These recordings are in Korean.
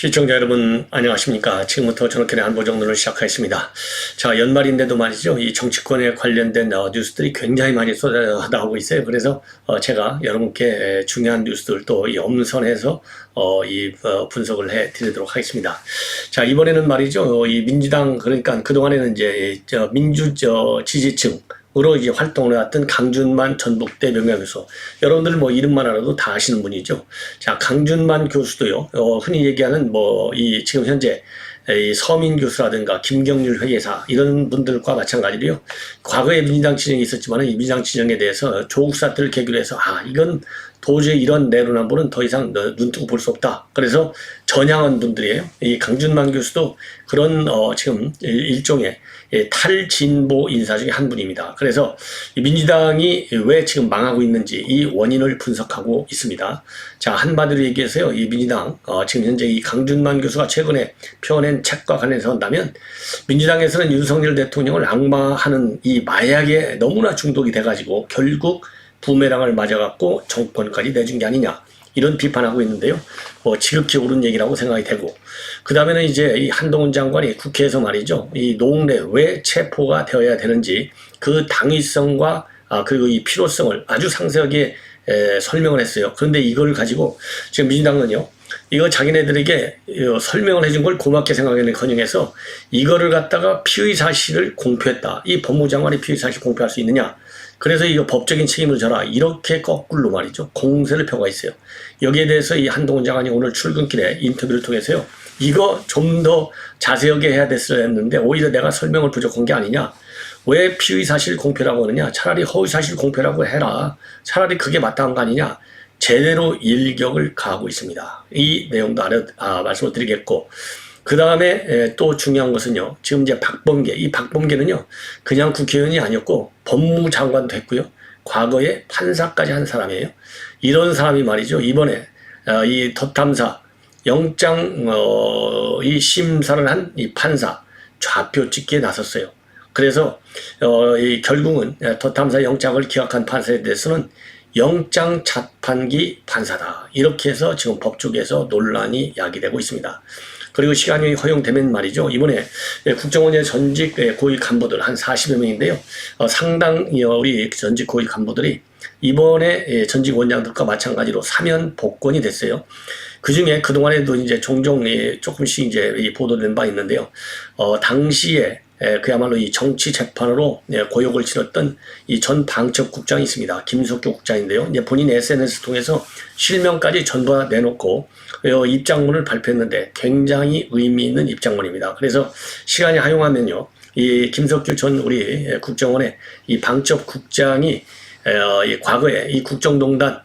시청자 여러분 안녕하십니까. 지금부터 저녁에 안보정론을 시작하겠습니다. 자, 연말인데도 말이죠. 이 정치권에 관련된 뉴스들이 굉장히 많이 쏟아 나오고 있어요. 그래서 제가 여러분께 중요한 뉴스들 또 이 엄선해서 분석을 해 드리도록 하겠습니다. 자, 이번에는 말이죠. 이 민주당, 그러니까 그동안에는 이제 민주 지지층 으로 이제 활동을 해왔던 강준만 전북대 명예교수, 여러분들 뭐 이름만 알아도 다 아시는 분이죠. 자, 강준만 교수도요, 흔히 얘기하는 이 지금 현재 이 서민 교수라든가 김경률 회계사 이런 분들과 마찬가지로요, 과거에 민주당 지정이 있었지만 이 민주당 지정에 대해서 조국 사태를 계기로 해서 이건 도저히 이런 내로남불은 더 이상 눈뜨고 볼 수 없다. 그래서 전향한 분들이에요. 이 강준만 교수도 그런 지금 일종의 탈진보 인사 중에 한 분입니다. 그래서 민주당이 왜 지금 망하고 있는지 이 원인을 분석하고 있습니다. 자, 한마디로 얘기해서요, 이 민주당 지금 현재 이 강준만 교수가 최근에 펴낸 책과 관련해서 한다면, 민주당에서는 윤석열 대통령을 악마하는 이 마약에 너무나 중독이 돼가지고 결국 부메랑을 맞아갖고 정권까지 내준 게 아니냐, 이런 비판하고 있는데요. 지극히 옳은 얘기라고 생각이 되고, 그 다음에는 이제 이 한동훈 장관이 국회에서 말이죠, 이 노웅래 왜 체포가 되어야 되는지 그 당위성과 그리고 이 필요성을 아주 상세하게 설명을 했어요. 그런데 이걸 가지고 지금 민주당은요, 이거 자기네들에게 설명을 해준 걸 고맙게 생각하는 커녕해서 이거를 갖다가 피의 사실을 공표했다. 이 법무장관이 피의 사실 공표할 수 있느냐? 그래서 이거 법적인 책임을 져라, 이렇게 거꾸로 말이죠, 공세를 펴고 있어요. 여기에 대해서 이 한동훈 장관이 오늘 출근길에 인터뷰를 통해서요, 이거 좀 더 자세하게 해야 됐어야 했는데 오히려 내가 설명을 부족한 게 아니냐, 왜 피의 사실 공표라고 하느냐, 차라리 허위 사실 공표라고 해라, 차라리 그게 마땅한 거 아니냐, 제대로 일격을 가하고 있습니다. 이 내용도 말씀을 드리겠고, 그 다음에 또 중요한 것은요, 지금 이제 이 박범계는요, 그냥 국회의원이 아니었고 법무장관도 했고요, 과거에 판사까지 한 사람이에요. 이런 사람이 말이죠, 이번에 이 덧탐사 영장 이 심사를 한 이 판사 좌표 찍기에 나섰어요. 그래서 결국은 덧탐사 영장을 기각한 판사에 대해서는 영장 자판기 판사다, 이렇게 해서 지금 법조계에서 논란이 야기되고 있습니다. 그리고 시간이 허용되면 말이죠, 이번에 국정원의 전직 고위 간부들 한 40여 명인데요, 상당히 우리 전직 고위 간부들이 이번에 전직 원장들과 마찬가지로 사면 복권이 됐어요. 그 중에 그동안에도 이제 종종 조금씩 이제 보도된 바 있는데요, 당시에 그야말로 이 정치 재판으로 고역을 치렀던 이 전 방첩국장이 있습니다. 김석규 국장인데요, 이제 본인 SNS 통해서 실명까지 전부 다 내놓고 입장문을 발표했는데 굉장히 의미 있는 입장문입니다. 그래서 시간이 허용하면요, 이 김석규 전 우리 국정원의 이 방첩국장이 과거에 이 국정농단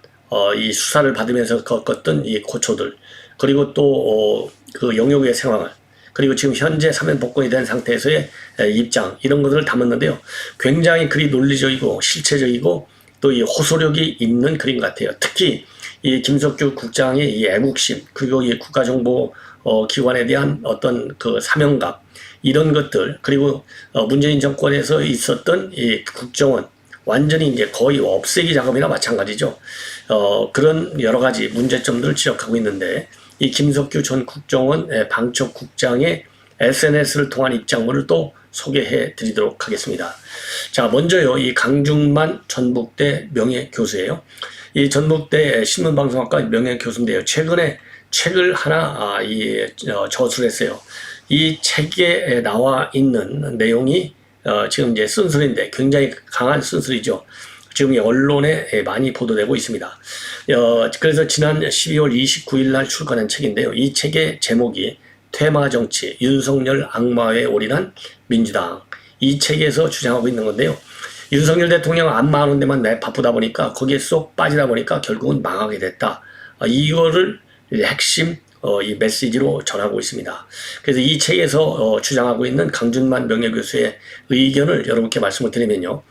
이 수사를 받으면서 겪었던 이 고초들, 그리고 또 그 영역의 상황을, 그리고 지금 현재 사면 복권이 된 상태에서의 입장, 이런 것들을 담았는데요, 굉장히 그리 논리적이고 실체적이고 또 이 호소력이 있는 글인 것 같아요. 특히 이 김석규 국장의 이 애국심, 그리고 이 국가정보 기관에 대한 어떤 그 사명감, 이런 것들, 그리고 문재인 정권에서 있었던 이 국정원 완전히 이제 거의 없애기 작업이나 마찬가지죠. 그런 여러 가지 문제점들을 지적하고 있는데, 이 김석규 전 국정원 방첩국장의 SNS를 통한 입장문을 또 소개해 드리도록 하겠습니다. 자, 먼저요, 이 강준만 전북대 명예교수예요. 이 전북대 신문방송학과 명예교수인데요, 최근에 책을 하나 저술을 했어요. 이 책에 나와 있는 내용이 지금 이제 쓴소리인데 굉장히 강한 쓴소리죠. 지금 이 언론에 많이 보도되고 있습니다. 그래서 지난 12월 29일 날 출간한 책인데요, 이 책의 제목이 퇴마정치, 윤석열 악마에 올인한 민주당, 이 책에서 주장하고 있는 건데요, 윤석열 대통령 안 망하는 데만 바쁘다 보니까 거기에 쏙 빠지다 보니까 결국은 망하게 됐다, 이거를 핵심 이 메시지로 전하고 있습니다. 그래서 이 책에서 주장하고 있는 강준만 명예교수의 의견을 여러분께 말씀을 드리면요,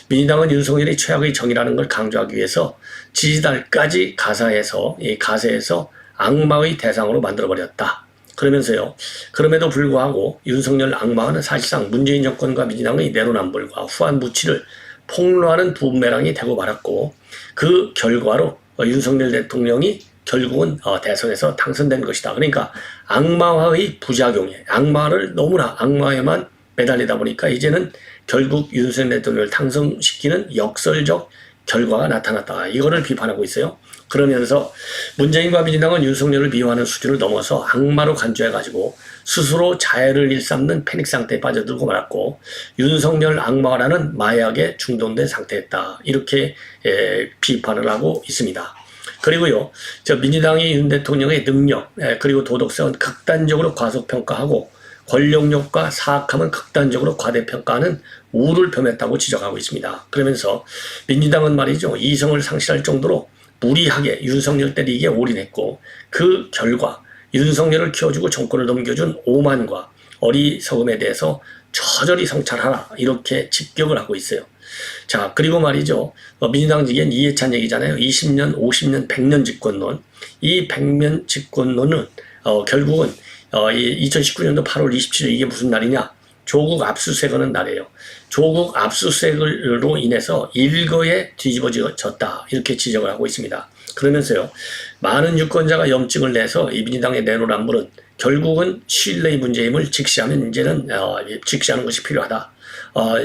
민주당은 윤석열이 최악의 정의라는 걸 강조하기 위해서 지지달까지 가세해서 악마의 대상으로 만들어버렸다. 그러면서요, 그럼에도 불구하고 윤석열 악마는 사실상 문재인 정권과 민주당의 내로남불과 후한무치를 폭로하는 부메랑이 되고 말았고, 그 결과로 윤석열 대통령이 결국은 대선에서 당선된 것이다. 그러니까 악마화의 부작용에 악마에만 매달리다 보니까 이제는 결국 윤석열 대통령을 당선시키는 역설적 결과가 나타났다. 이거를 비판하고 있어요. 그러면서 문재인과 민주당은 윤석열을 미워하는 수준을 넘어서 악마로 간주해가지고 스스로 자해를 일삼는 패닉 상태에 빠져들고 말았고 윤석열 악마라는 마약에 중독된 상태였다. 이렇게 비판을 하고 있습니다. 그리고요, 민주당이 윤 대통령의 능력 그리고 도덕성은 극단적으로 과소평가하고 권력욕과 사악함은 극단적으로 과대평가하는 우를 범했다고 지적하고 있습니다. 그러면서 민주당은 말이죠, 이성을 상실할 정도로 무리하게 윤석열 때리기에 올인했고 그 결과 윤석열을 키워주고 정권을 넘겨준 오만과 어리석음에 대해서 저절히 성찰하라 이렇게 직격을 하고 있어요. 자, 그리고 말이죠, 민주당 지기엔 이해찬 얘기잖아요. 20년, 50년, 100년 집권론. 이 100년 집권론은 결국은 2019년도 8월 27일 이게 무슨 날이냐? 조국 압수수색하는 날이에요. 조국 압수수색으로 인해서 일거에 뒤집어졌다 이렇게 지적을 하고 있습니다. 그러면서요, 많은 유권자가 염증을 내서 이 민주당의 내로남불은 결국은 신뢰의 문제임을 직시하면 이제는 직시하는 것이 필요하다.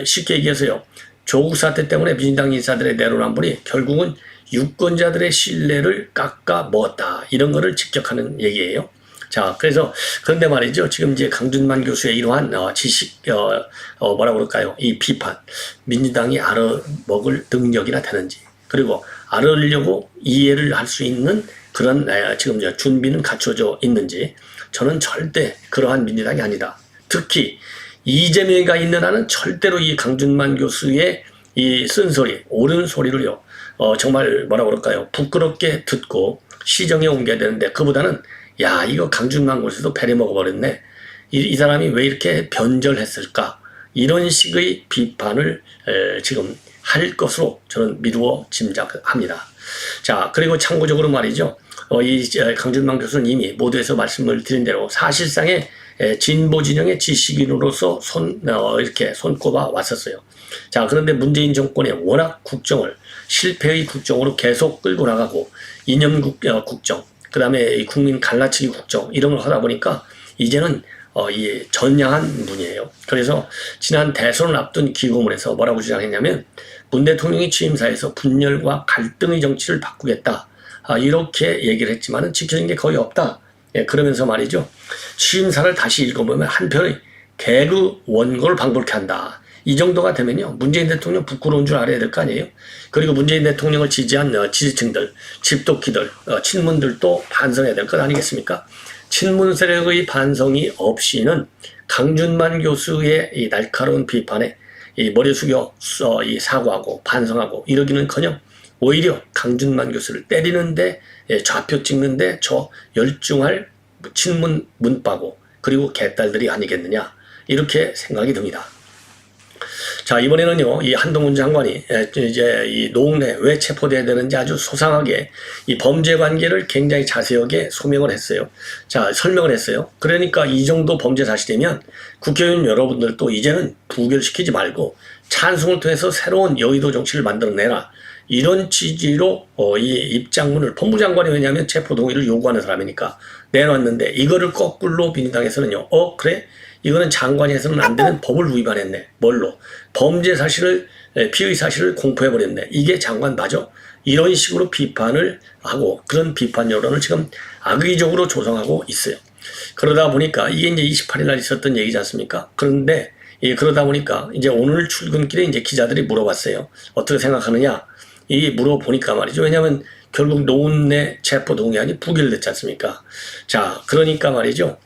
쉽게 얘기해서요, 조국 사태 때문에 민주당 인사들의 내로남불이 결국은 유권자들의 신뢰를 깎아 먹었다. 이런 거를 직격하는 얘기예요. 자, 그런데 말이죠. 지금 이제 강준만 교수의 이러한 뭐라 그럴까요? 이 비판. 민주당이 알아먹을 능력이나 되는지. 그리고 알으려고 이해를 할 수 있는 그런 지금 준비는 갖춰져 있는지. 저는 절대 그러한 민주당이 아니다. 특히 이재명이가 있는 한은 절대로 이 강준만 교수의 이 쓴소리, 옳은 소리를요, 정말 뭐라 그럴까요? 부끄럽게 듣고 시정에 옮겨야 되는데 그보다는 야, 이거 강준만 교수도 배려 먹어버렸네. 이 사람이 왜 이렇게 변절했을까? 이런 식의 비판을 지금 할 것으로 저는 미루어 짐작합니다. 자, 그리고 참고적으로 말이죠. 이 강준만 교수는 이미 모두에서 말씀을 드린 대로 사실상의 진보 진영의 지식인으로서 이렇게 손꼽아 왔었어요. 자, 그런데 문재인 정권의 워낙 국정을 실패의 국정으로 계속 끌고 나가고 이념 국정, 그 다음에 국민 갈라치기 국정 이런 걸 하다 보니까 이제는 이 전향한 분이에요. 그래서 지난 대선을 앞둔 기고문에서 뭐라고 주장했냐면 문 대통령이 취임사에서 분열과 갈등의 정치를 바꾸겠다. 이렇게 얘기를 했지만은 지켜진 게 거의 없다. 예, 그러면서 말이죠. 취임사를 다시 읽어보면 한편의 개그 원고를 방불케 한다. 이 정도가 되면요, 문재인 대통령 부끄러운 줄 알아야 될 거 아니에요. 그리고 문재인 대통령을 지지한 지지층들, 집도끼들, 친문들도 반성해야 될 것 아니겠습니까? 친문 세력의 반성이 없이는 강준만 교수의 이 날카로운 비판에 이 머리 숙여 이 사과하고 반성하고 이러기는커녕 오히려 강준만 교수를 때리는데 좌표 찍는데 저 열중할 친문 문바고 그리고 개딸들이 아니겠느냐 이렇게 생각이 듭니다. 자, 이번에는요, 이 한동훈 장관이 이제 이 노웅래 왜 체포돼야 되는지 아주 소상하게 이 범죄 관계를 굉장히 자세하게 소명을 했어요. 자, 설명을 했어요. 그러니까 이 정도 범죄 사실이면 국회의원 여러분들도 이제는 부결시키지 말고 찬성을 통해서 새로운 여의도 정치를 만들어내라. 이런 취지로 이 입장문을 법무장관이 왜냐하면 체포 동의를 요구하는 사람이니까 내놨는데 이거를 거꾸로 민주당에서는요. 그래? 이거는 장관이 해서는 안 되는 법을 위반했네. 뭘로? 범죄 사실을 피의 사실을 공포해버렸네. 이게 장관 맞아? 이런 식으로 비판을 하고 그런 비판 여론을 지금 악의적으로 조성하고 있어요. 그러다 보니까 이게 이제 28일 날 있었던 얘기지 않습니까? 그런데 그러다 보니까 이제 오늘 출근길에 이제 기자들이 물어봤어요. 어떻게 생각하느냐? 이 물어보니까 말이죠. 왜냐하면 결국 노웅래 체포 동의안이 부결됐지 않습니까? 자, 그러니까 말이죠.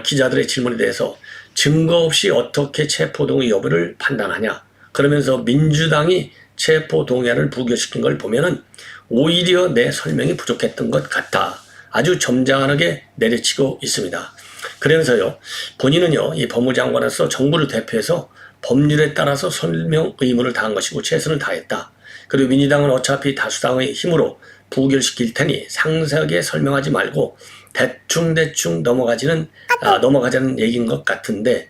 기자들의 질문에 대해서 증거 없이 어떻게 체포 동의 여부를 판단하냐? 그러면서 민주당이 체포 동의안을 부결시킨 걸 보면은 오히려 내 설명이 부족했던 것 같아. 아주 점잖하게 내려치고 있습니다. 그러면서요, 본인은요, 이 법무장관으로서 정부를 대표해서 법률에 따라서 설명 의무를 다한 것이고 최선을 다했다. 그리고 민주당은 어차피 다수당의 힘으로 부결시킬 테니 상세하게 설명하지 말고 대충 넘어가자는 얘기인 것 같은데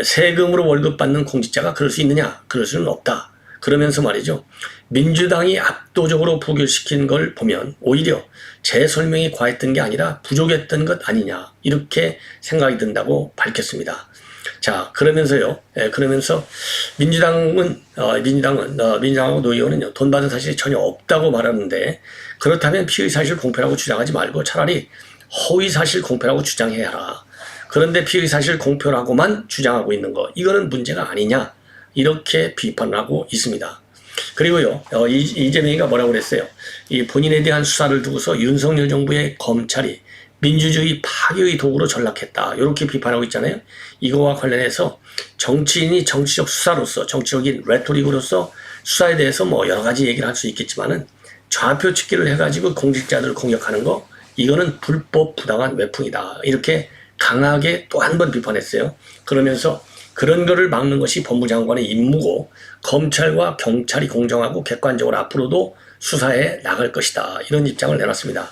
세금으로 월급 받는 공직자가 그럴 수 있느냐? 그럴 수는 없다. 그러면서 말이죠. 민주당이 압도적으로 부결시킨 걸 보면 오히려 제 설명이 과했던 게 아니라 부족했던 것 아니냐 이렇게 생각이 든다고 밝혔습니다. 자, 그러면서요. 그러면서 민주당하고 노의원은요, 돈 받은 사실이 전혀 없다고 말하는데, 그렇다면 피의 사실 공표라고 주장하지 말고 차라리 허위 사실 공표라고 주장해야 하라. 그런데 피의 사실 공표라고만 주장하고 있는 거, 이거는 문제가 아니냐 이렇게 비판을 하고 있습니다. 그리고요, 이재명이가 뭐라고 그랬어요? 이 본인에 대한 수사를 두고서 윤석열 정부의 검찰이 민주주의 파괴의 도구로 전락했다. 이렇게 비판하고 있잖아요. 이거와 관련해서 정치인이 정치적 수사로서, 정치적인 레토릭으로서 수사에 대해서 뭐 여러 가지 얘기를 할 수 있겠지만은 좌표 측기를 해가지고 공직자들을 공격하는 거, 이거는 불법 부당한 외풍이다. 이렇게 강하게 또 한 번 비판했어요. 그러면서 그런 거를 막는 것이 법무장관의 임무고 검찰과 경찰이 공정하고 객관적으로 앞으로도 수사해 나갈 것이다. 이런 입장을 내놨습니다.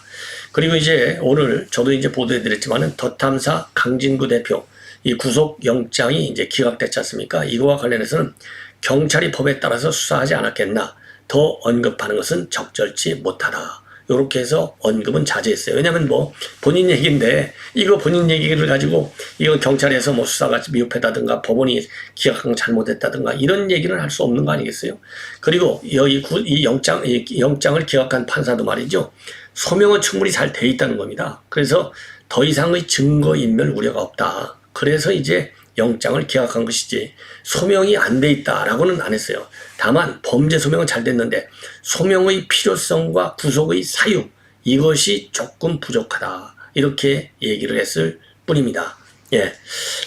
그리고 이제 오늘 저도 이제 보도해드렸지만은 더 탐사 강진구 대표 이 구속영장이 이제 기각됐지 않습니까? 이거와 관련해서는 경찰이 법에 따라서 수사하지 않았겠나, 더 언급하는 것은 적절치 못하다. 요렇게 해서 언급은 자제했어요. 왜냐면 뭐 본인 얘기인데 이거 본인 얘기를 가지고 이거 경찰에서 뭐 수사가 미흡했다든가 법원이 기각한 거 잘못했다든가 이런 얘기는 할 수 없는 거 아니겠어요? 그리고 이 영장을 기각한 판사도 말이죠. 소명은 충분히 잘 돼 있다는 겁니다. 그래서 더 이상의 증거인멸 우려가 없다. 그래서 이제 영장을 기각한 것이지 소명이 안 돼 있다라고는 안 했어요. 다만 범죄 소명은 잘 됐는데 소명의 필요성과 구속의 사유, 이것이 조금 부족하다. 이렇게 얘기를 했을 뿐입니다. 예.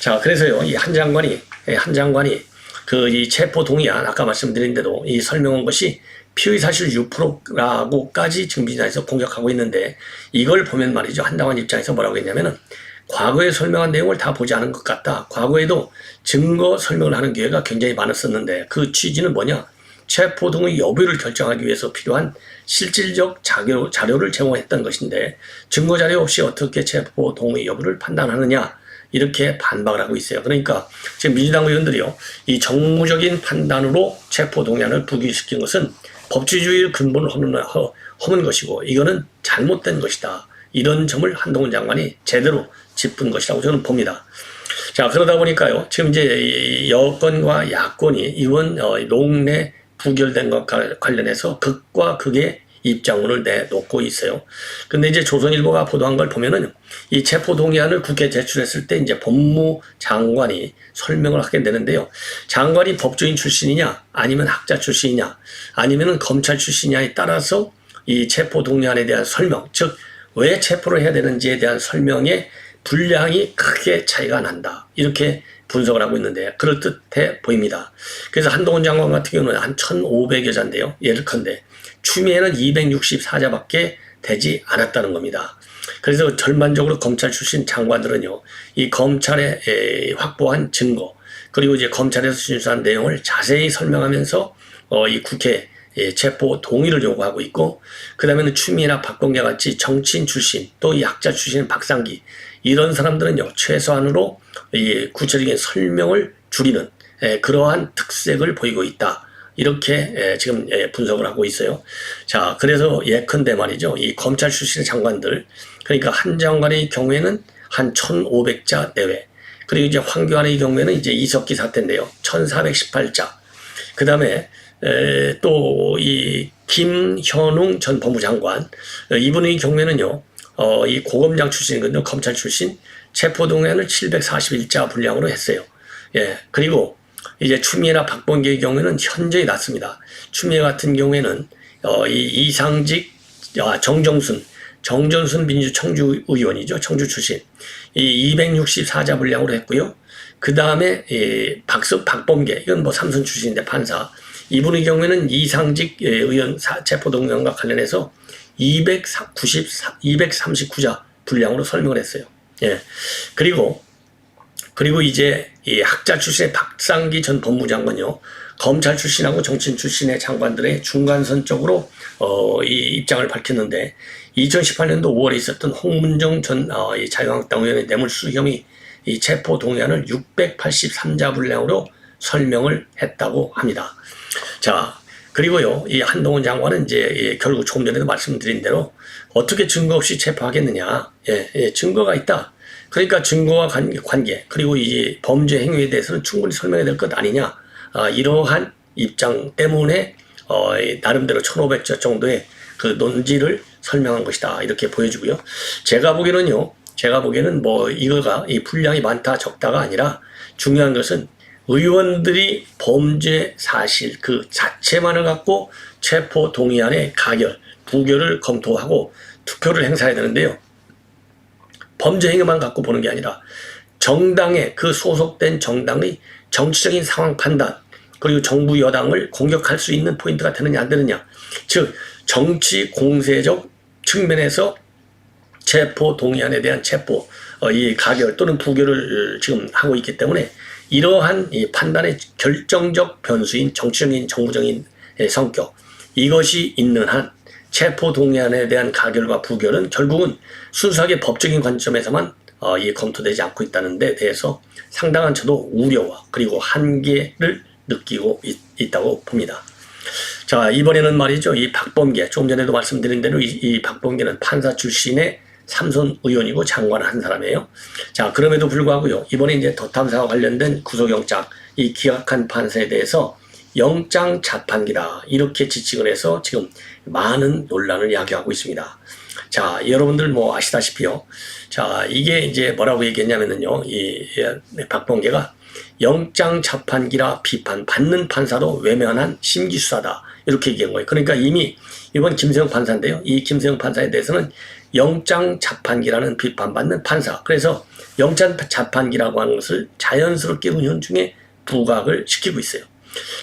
자, 그래서요, 이 한 장관이 그 이 체포 동의안 아까 말씀드린 대로 이 설명한 것이 피의 사실 6%라고까지 증빙해서 공격하고 있는데, 이걸 보면 말이죠, 한 장관 입장에서 뭐라고 했냐면은 과거에 설명한 내용을 다 보지 않은 것 같다. 과거에도 증거 설명을 하는 기회가 굉장히 많았었는데 그 취지는 뭐냐? 체포 등의 여부를 결정하기 위해서 필요한 실질적 자료를 제공했던 것인데 증거 자료 없이 어떻게 체포 동의 여부를 판단하느냐, 이렇게 반박을 하고 있어요. 그러니까 지금 민주당 의원들이요, 이 정무적인 판단으로 체포 동의안을 부결시킨 것은 법치주의를 근본으로 허문 것이고 이거는 잘못된 것이다. 이런 점을 한동훈 장관이 제대로 짚은 것이라고 저는 봅니다. 자, 그러다 보니까요, 지금 이제 여권과 야권이 이번 농내 부결된 것과 관련해서 극과 극의 입장문을 내놓고 있어요. 근데 이제 조선일보가 보도한 걸 보면은 이 체포동의안을 국회에 제출했을 때 이제 법무장관이 설명을 하게 되는데요. 장관이 법조인 출신이냐, 아니면 학자 출신이냐, 아니면은 검찰 출신이냐에 따라서 이 체포동의안에 대한 설명, 즉 왜 체포를 해야 되는지에 대한 설명의 분량이 크게 차이가 난다. 이렇게 분석을 하고 있는데 그럴듯해 보입니다. 그래서 한동훈 장관 같은 경우는 한 1,500여 자인데요. 예를컨대 추미애는 264자밖에 되지 않았다는 겁니다. 그래서 전반적으로 검찰 출신 장관들은요, 이 검찰에 확보한 증거, 그리고 이제 검찰에서 진술한 내용을 자세히 설명하면서 이 국회 체포 동의를 요구하고 있고, 그 다음에는 추미애나 박범계 같이 정치인 출신, 또 이 학자 출신 박상기, 이런 사람들은요, 최소한으로 이 구체적인 설명을 줄이는 그러한 특색을 보이고 있다. 이렇게 지금 분석을 하고 있어요. 자, 그래서 예컨대 말이죠, 이 검찰 출신의 장관들, 그러니까 한 장관의 경우에는 한 1,500자 내외, 그리고 이제 황교안의 경우에는 이제 이석기 사태인데요, 1,418자. 그 다음에 또 이 김현웅 전 법무장관, 이분의 경우에는요, 이 고검장 출신이거든요. 검찰 출신. 체포동의안을 741자 분량으로 했어요. 예. 그리고 이제 추미애나 박범계의 경우에는 현저히 낮습니다. 추미애 같은 경우에는 이 이상직 정전순 민주 청주 의원이죠. 청주 출신. 이 264자 분량으로 했고요. 그 다음에 박범계, 이건 뭐 삼선 출신인데 판사. 이분의 경우에는 이상직 의원 체포동의안과 관련해서 239자 분량으로 설명을 했어요. 예. 그리고 이제 이 학자 출신의 박상기 전 법무장관요, 검찰 출신하고 정치인 출신의 장관들의 중간선 쪽으로 이 입장을 밝혔는데, 2018년도 5월에 있었던 홍문정 전 자유한국당 의원의 뇌물수수 혐의 이 체포 동의안을 683자 분량으로 설명을 했다고 합니다. 자, 그리고요, 이 한동훈 장관은 이제 결국 조금 전에도 말씀드린 대로 어떻게 증거 없이 체포하겠느냐. 증거가 있다. 그러니까 증거와 관계, 그리고 이 범죄 행위에 대해서는 충분히 설명해야 될 것 아니냐. 이러한 입장 때문에 나름대로 1500자 정도의 그 논지를 설명한 것이다. 이렇게 보여주고요. 제가 보기에는 뭐 이거가 이 분량이 많다 적다가 아니라 중요한 것은 의원들이 범죄 사실 그 자체만을 갖고 체포 동의안의 가결, 부결을 검토하고 투표를 행사해야 되는데요. 범죄 행위만 갖고 보는 게 아니라 정당의 그 소속된 정당의 정치적인 상황 판단, 그리고 정부 여당을 공격할 수 있는 포인트가 되느냐 안 되느냐, 즉 정치 공세적 측면에서 체포 동의안에 대한 체포, 이 가결 또는 부결을 지금 하고 있기 때문에 이러한 이 판단의 결정적 변수인 정치적인 정부적인 성격, 이것이 있는 한 체포 동의안에 대한 가결과 부결은 결국은 순수하게 법적인 관점에서만 검토되지 않고 있다는 데 대해서 상당한 저도 우려와 그리고 한계를 느끼고 있다고 봅니다. 자, 이번에는 말이죠, 이 박범계, 조금 전에도 말씀드린 대로 이 박범계는 판사 출신의 삼선 의원이고 장관 한 사람이에요. 자, 그럼에도 불구하고요, 이번에 이제 덧탐사와 관련된 구속영장, 이 기각한 판사에 대해서 영장 자판기다, 이렇게 지칭을 해서 지금 많은 논란을 야기하고 있습니다. 자, 여러분들 뭐 아시다시피요. 자, 이게 이제 뭐라고 얘기했냐면요, 이 박범계가 영장 자판기라 비판받는 판사도 외면한 심기수사다, 이렇게 얘기한 거예요. 그러니까 이미 이번 김세형 판사인데요, 이 김세형 판사에 대해서는 영장 자판기라는 비판받는 판사, 그래서 영장 자판기라고 하는 것을 자연스럽게 은연중에 부각을 시키고 있어요.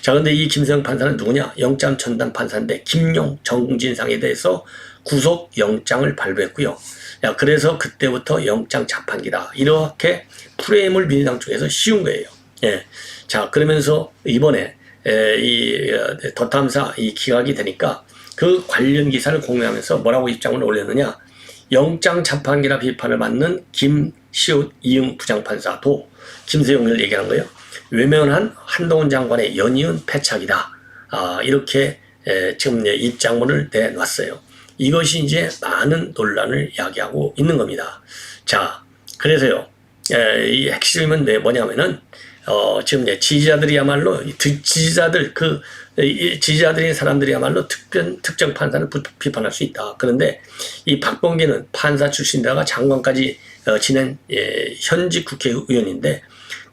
자, 근데 이 김세형 판사는 누구냐? 영장 전담 판사인데 김용, 정진상에 대해서 구속 영장을 발부했고요. 야, 그래서 그때부터 영장 자판기다, 이렇게 프레임을 민주당 쪽에서 씌운 거예요. 예. 자, 그러면서 이번에 이 덧탐사 이 기각이 되니까 그 관련 기사를 공유하면서 뭐라고 입장을 올렸느냐? 영장 자판기라 비판을 받는 김시옷 이응 부장판사도 김세용을 얘기하는 거예요. 외면한 한동훈 장관의 연이은 패착이다. 이렇게 지금 입장문을 내놨어요. 이것이 이제 많은 논란을 야기하고 있는 겁니다. 자, 그래서요, 이 핵심은 뭐냐면은 지금 지지자들이야말로 지지자들인 사람들이야말로 특정 판사는 비판할 수 있다. 그런데 이 박범계는 판사 출신이다가 장관까지 지낸 현직 국회의원인데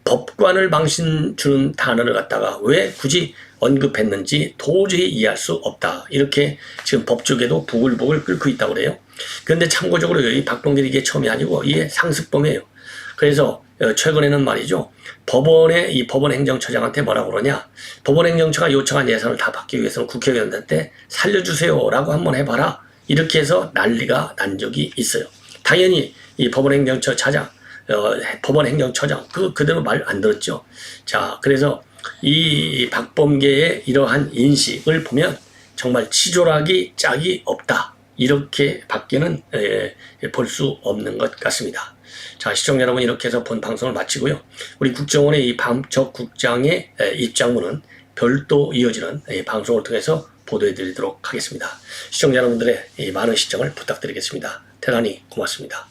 법관을 망신 주는 단어를 갖다가 왜 굳이 언급했는지 도저히 이해할 수 없다, 이렇게 지금 법조계도 부글부글 끓고 있다고 그래요. 그런데 참고적으로 이 박범계는 이게 처음이 아니고 이게 상습범이에요. 그래서 최근에는 말이죠, 이 법원행정처장한테 뭐라고 그러냐, 법원행정처가 요청한 예산을 다 받기 위해서는 국회의원들한테 살려주세요 라고 한번 해봐라, 이렇게 해서 난리가 난 적이 있어요. 당연히 이 법원행정처장 그대로 말 안 들었죠. 자, 그래서 이 박범계의 이러한 인식을 보면 정말 치졸하기 짝이 없다, 이렇게 밖에는 볼 수 없는 것 같습니다. 자, 시청자 여러분, 이렇게 해서 본 방송을 마치고요. 우리 국정원의 이 박범계 국장의 입장문은 별도 이어지는 방송을 통해서 보도해 드리도록 하겠습니다. 시청자 여러분들의 많은 시청을 부탁드리겠습니다. 대단히 고맙습니다.